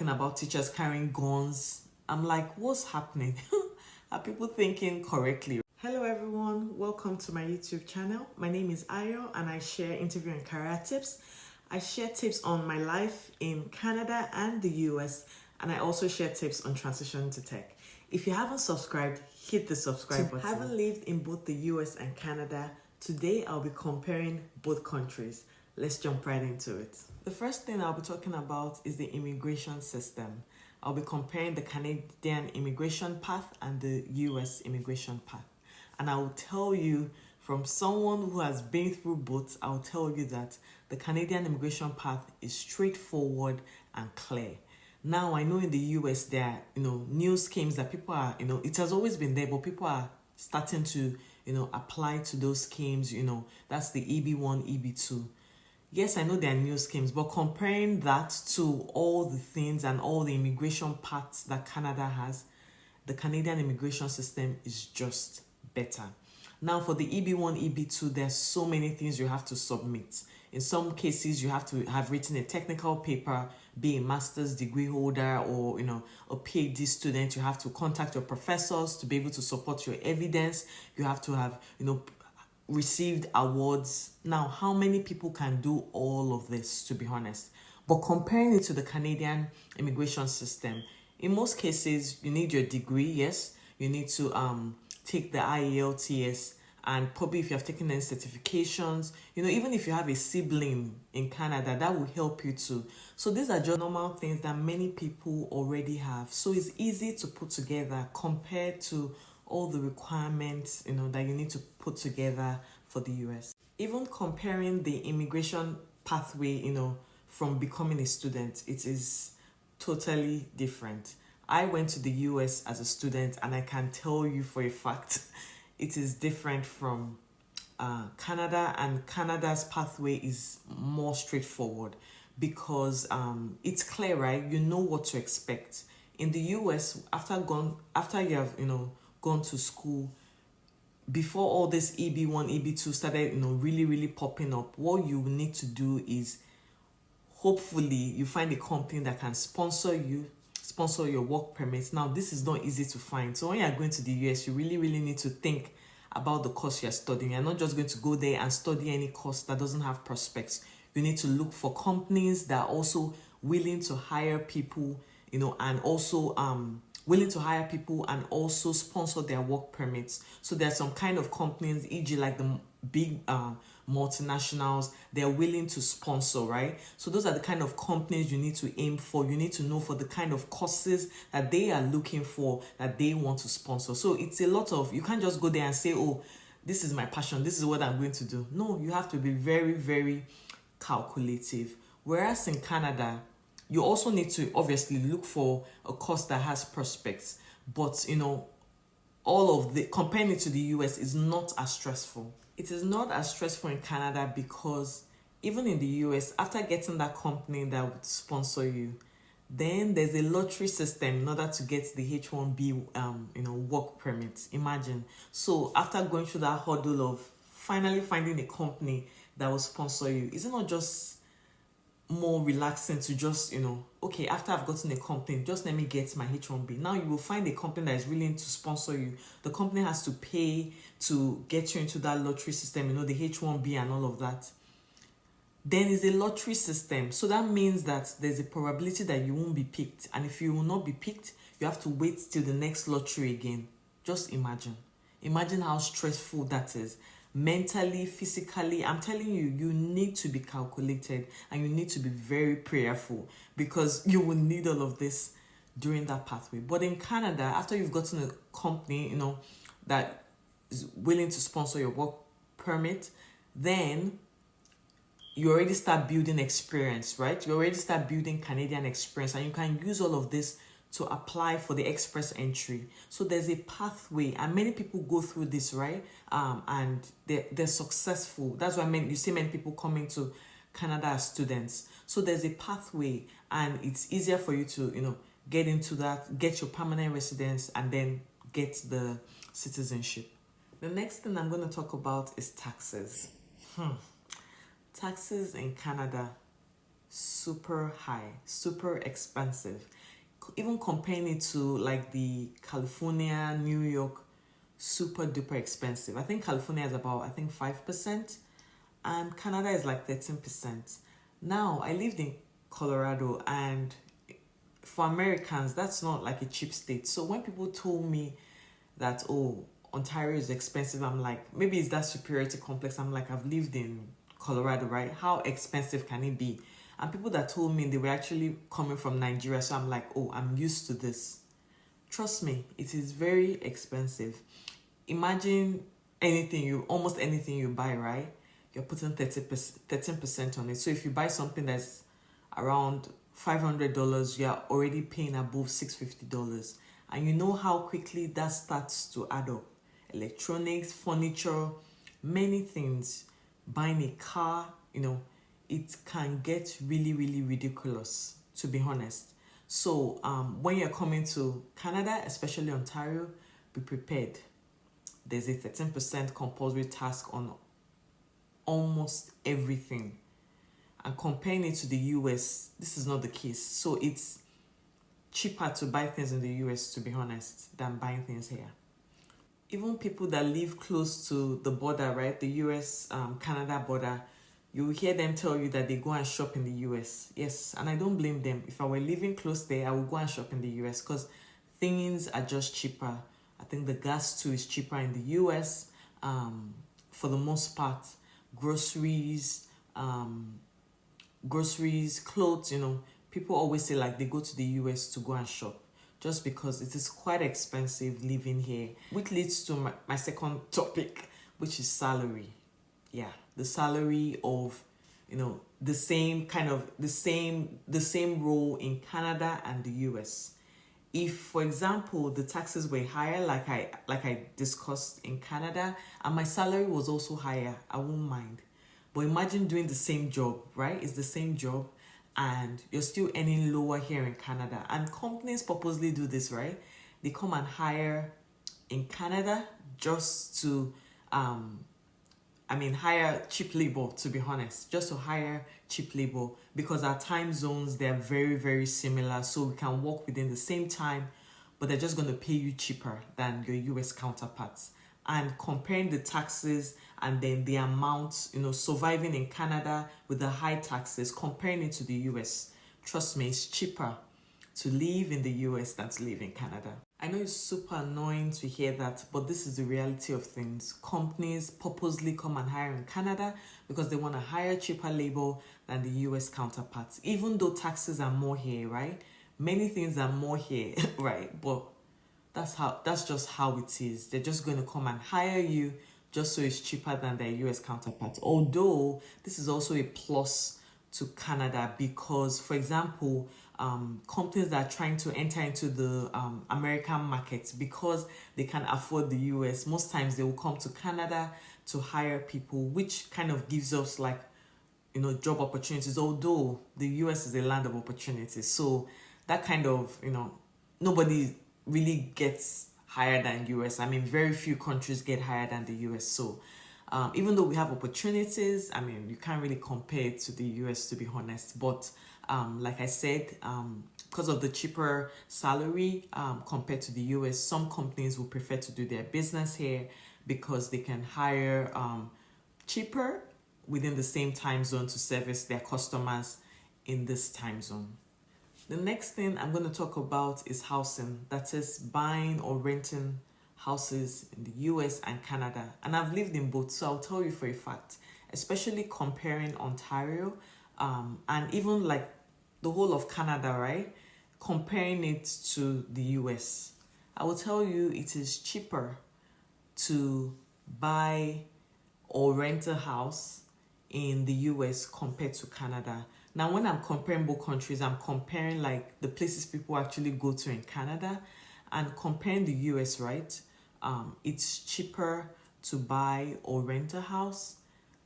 About teachers carrying guns. I'm like, what's happening? Are people thinking correctly? Hello everyone, welcome to my YouTube channel. My name is Ayo and I share interview and career tips. I share tips on my life in Canada and the US, and I also share tips on transition to tech. If you haven't subscribed, hit the subscribe button. Haven't lived in both the US and Canada, today I'll be comparing both countries. Let's jump right into it. The first thing I'll be talking about is the immigration system. I'll be comparing the Canadian immigration path and the US immigration path. And I will tell you, from someone who has been through both, I'll tell you that the Canadian immigration path is straightforward and clear. Now, I know in the US there are, new schemes that people are, it has always been there, but people are starting to, apply to those schemes, that's the EB1, EB2. Yes, I know there are new schemes, but comparing that to all the things and all the immigration paths that Canada has, the Canadian immigration system is just better. Now, for the EB1, EB2, there's so many things you have to submit. In some cases, you have to have written a technical paper, be a master's degree holder or, a PhD student. You have to contact your professors to be able to support your evidence. You have to have, received awards. Now, how many people can do all of this, to be honest? But comparing it to the Canadian immigration system, in most cases, you need your degree, yes. You need to take the IELTS, and probably if you have taken any certifications, even if you have a sibling in Canada, that will help you too. So these are just normal things that many people already have. So it's easy to put together compared to all the requirements, that you need to put together for the US. Even comparing the immigration pathway, from becoming a student, it is totally different. I went to the US as a student, and I can tell you for a fact, it is different from Canada, and Canada's pathway is more straightforward because it's clear, right? You know what to expect. In the US, after you have, gone to school, before all this EB1, EB2 started, really popping up, what you need to do is hopefully you find a company that can sponsor your work permits. Now, this is not easy to find. So when you're going to the US, you really need to think about the course you're studying. You're not just going to go there and study any course that doesn't have prospects. You need to look for companies that are also willing to hire people, and also willing to hire people and also sponsor their work permits. So there's some kind of companies, e.g. like the big multinationals, they're willing to sponsor, right? So those are the kind of companies you need to aim for. You need to know for the kind of courses that they are looking for, that they want to sponsor. So it's a lot of, you can't just go there and say, oh, this is my passion, this is what I'm going to do. No, you have to be very calculative. Whereas in Canada, you also need to obviously look for a course that has prospects. But, all of the, comparing it to the US is not as stressful. It is not as stressful in Canada because even in the US, after getting that company that would sponsor you, then there's a lottery system in order to get the H-1B, work permit. Imagine. So after going through that hurdle of finally finding a company that will sponsor you, is it not just more relaxing to just, okay, after I've gotten a company, just let me get my H-1B. Now you will find a company that is willing to sponsor you. The company has to pay to get you into that lottery system, the H-1B and all of that. Then is a lottery system. So that means that there's a probability that you won't be picked. And if you will not be picked, you have to wait till the next lottery again. Just imagine. Imagine how stressful that is. Mentally, physically, I'm telling you, you need to be calculated and you need to be very prayerful because you will need all of this during that pathway. But in Canada, after you've gotten a company, that is willing to sponsor your work permit, then you already start building experience, right? You already start building Canadian experience, and you can use all of this to apply for the express entry. So there's a pathway, and many people go through this, right? And they're successful. That's why you see many people coming to Canada as students. So there's a pathway, and it's easier for you to, get into that, get your permanent residence, and then get the citizenship. The next thing I'm going to talk about is taxes. Taxes in Canada. super high, super expensive. Even comparing it to like the California, New York, super duper expensive. I think California is about, I think 5%, and Canada is like 13%. Now, I lived in Colorado, and for Americans, that's not like a cheap state. So when people told me that, oh, Ontario is expensive, I'm like, maybe it's that superiority complex. I'm like, I've lived in Colorado, right? How expensive can it be? And people that told me they were actually coming from Nigeria, so I'm like, oh, I'm used to this. Trust me, it is very expensive. Imagine almost anything you buy, right? You're putting 13% on it. So if you buy something that's around $500, you're already paying above $650. And you know how quickly that starts to add up. Electronics, furniture, many things. Buying a car, it can get really, really ridiculous, to be honest. So when you're coming to Canada, especially Ontario, be prepared. There's a 13% compulsory tax on almost everything. And comparing it to the US, this is not the case. So it's cheaper to buy things in the US, to be honest, than buying things here. Even people that live close to the border, right, the US Canada border, you will hear them tell you that they go and shop in the US. Yes, and I don't blame them. If I were living close there, I would go and shop in the US because things are just cheaper. I think the gas too is cheaper in the US. For the most part, groceries, clothes, people always say like they go to the US to go and shop just because it is quite expensive living here, which leads to my second topic, which is salary. Yeah, the salary of, the same role in Canada and the US. If, for example, the taxes were higher, like I discussed in Canada, and my salary was also higher, I won't mind. But imagine doing the same job, right? It's the same job, and you're still earning lower here in Canada. And companies purposely do this, right? They come and hire in Canada just to, hire cheap labor, to be honest, just to hire cheap labor, because our time zones, they're very, very similar. So we can work within the same time, but they're just going to pay you cheaper than your US counterparts. And comparing the taxes and then the amount, surviving in Canada with the high taxes, comparing it to the US, trust me, it's cheaper to live in the US than to live in Canada. I know it's super annoying to hear that, but this is the reality of things. Companies purposely come and hire in Canada because they want to hire cheaper labor than the US counterparts, even though taxes are more here, right? Many things are more here, right? But that's just how it is. They're just going to come and hire you just so it's cheaper than their US counterparts. Although this is also a plus to Canada because, for example, companies that are trying to enter into the American market, because they can afford the US, most times they will come to Canada to hire people, which kind of gives us job opportunities, although the US is a land of opportunities. So that kind of, nobody really gets higher than US. Very few countries get higher than the US. So even though we have opportunities, you can't really compare it to the US, to be honest. But like I said, because of the cheaper salary compared to the US, some companies will prefer to do their business here because they can hire cheaper within the same time zone to service their customers in this time zone. The next thing I'm going to talk about is housing, that is buying or renting houses in the US and Canada. And I've lived in both, so I'll tell you for a fact, especially comparing Ontario and even like the whole of Canada, right? Comparing it to the US. I will tell you it is cheaper to buy or rent a house in the US compared to Canada. Now, when I'm comparing both countries, I'm comparing like the places people actually go to in Canada and comparing the US, right? It's cheaper to buy or rent a house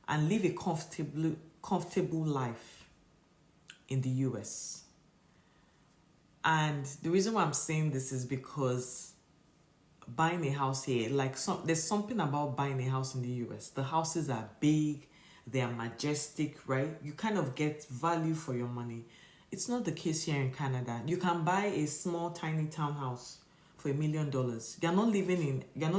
and live a comfortable life in the US. And the reason why I'm saying this is because buying a house here, there's something about buying a house in the US. The houses are big they are majestic, right? You kind of get value for your money. It's not the case here in Canada. You can buy a small tiny townhouse for $1 million. You're not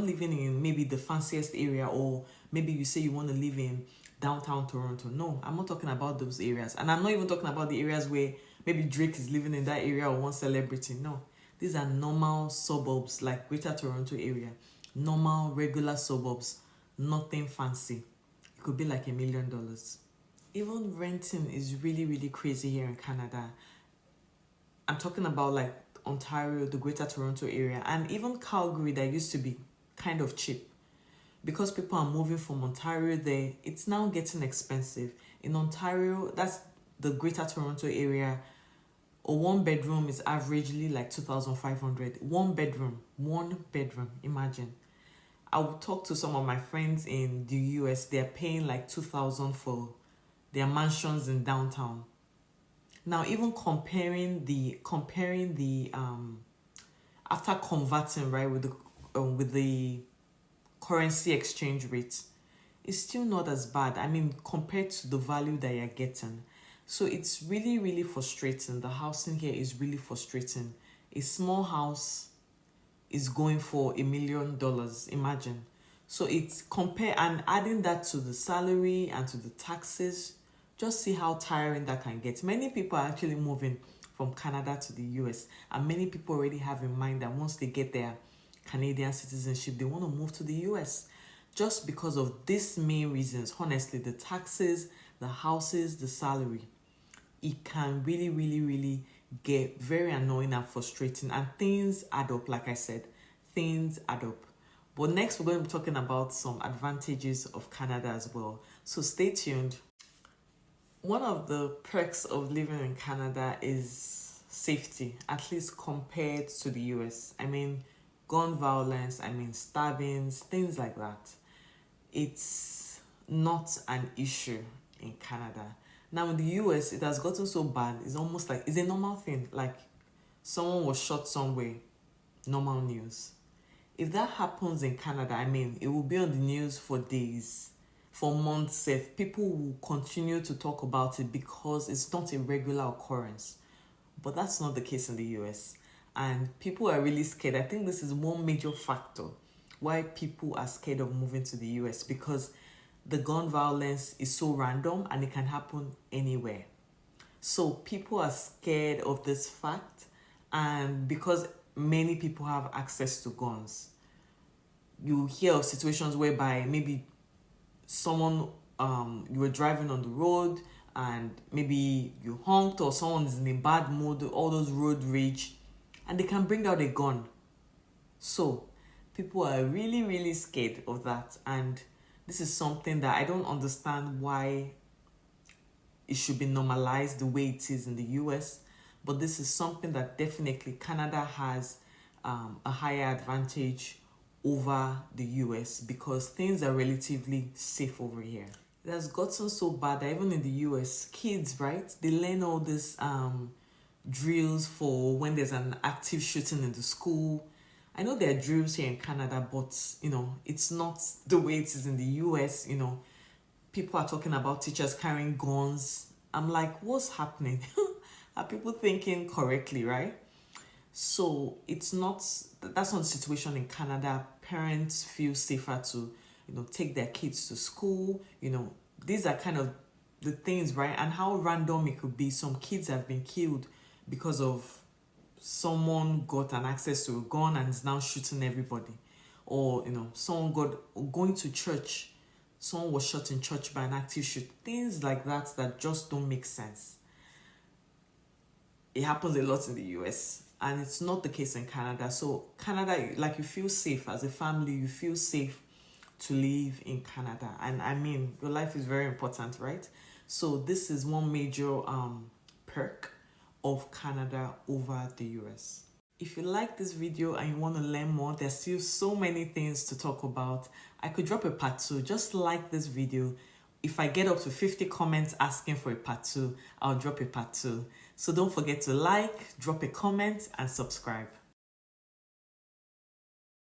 living in maybe the fanciest area, or maybe you say you want to live in downtown Toronto. No, I'm not talking about those areas. And I'm not even talking about the areas where maybe Drake is living in that area or one celebrity. No, these are normal suburbs like Greater Toronto area. Normal, regular suburbs. Nothing fancy. It could be like $1 million. Even renting is really, really crazy here in Canada. I'm talking about like Ontario, the Greater Toronto area, and even Calgary that used to be kind of cheap. Because people are moving from Ontario there, it's now getting expensive. In Ontario, that's the Greater Toronto area, a one bedroom is averagely like 2,500. One bedroom, imagine. I would talk to some of my friends in the US, they're paying like 2,000 for their mansions in downtown. Now, even comparing the after converting, right, with the currency exchange rate, it's still not as bad. I mean, compared to the value that you're getting. So it's really, really frustrating. The housing here is really frustrating. A small house is going for $1 million, imagine. So it's and adding that to the salary and to the taxes, just see how tiring that can get. Many people are actually moving from Canada to the US, and many people already have in mind that once they get their Canadian citizenship, they want to move to the US just because of these main reasons. Honestly, the taxes, the houses, the salary, it can really, really, really get very annoying and frustrating, and things add up. Like I said, things add up. But next, we're going to be talking about some advantages of Canada as well. So stay tuned. One of the perks of living in Canada is safety, at least compared to the US. I mean, gun violence, I mean, stabbings, things like that. It's not an issue in Canada. Now, in the US, it has gotten so bad, it's almost like, it's a normal thing. Like, someone was shot somewhere, normal news. If that happens in Canada, I mean, it will be on the news for days, for months. People will continue to talk about it because it's not a regular occurrence. But that's not the case in the US. And people are really scared. I think this is one major factor why people are scared of moving to the US, because the gun violence is so random and it can happen anywhere. So people are scared of this fact, and because many people have access to guns, you hear of situations whereby maybe someone, you were driving on the road and maybe you honked, or someone is in a bad mood, all those road rage, and they can bring out a gun. So people are really, really scared of that. And this is something that I don't understand why it should be normalized the way it is in the US. But this is something that definitely Canada has a higher advantage over the US, because things are relatively safe over here. It has gotten so bad that even in the US, kids, right, they learn all these drills for when there's an active shooting in the school. I know there are drills here in Canada, but, you know, it's not the way it is in the US. You know, people are talking about teachers carrying guns. I'm like, what's happening? Are people thinking correctly, right? So that's not the situation in Canada. Parents feel safer to, you know, take their kids to school. You know, these are kind of the things, right? And how random it could be. Some kids have been killed because of someone got an access to a gun and is now shooting everybody. Or, you know, going to church, someone was shot in church by an active shooter. Things like that just don't make sense. It happens a lot in the US, and it's not the case in Canada. So Canada, like, you feel safe as a family, you feel safe to live in Canada. And I mean, your life is very important, right? So this is one major perk of Canada over the US. If you like this video and you want to learn more, there's still so many things to talk about. I could drop a part 2. Just like this video. If I get up to 50 comments asking for a part 2, I'll drop a part 2. So don't forget to like, drop a comment, and subscribe.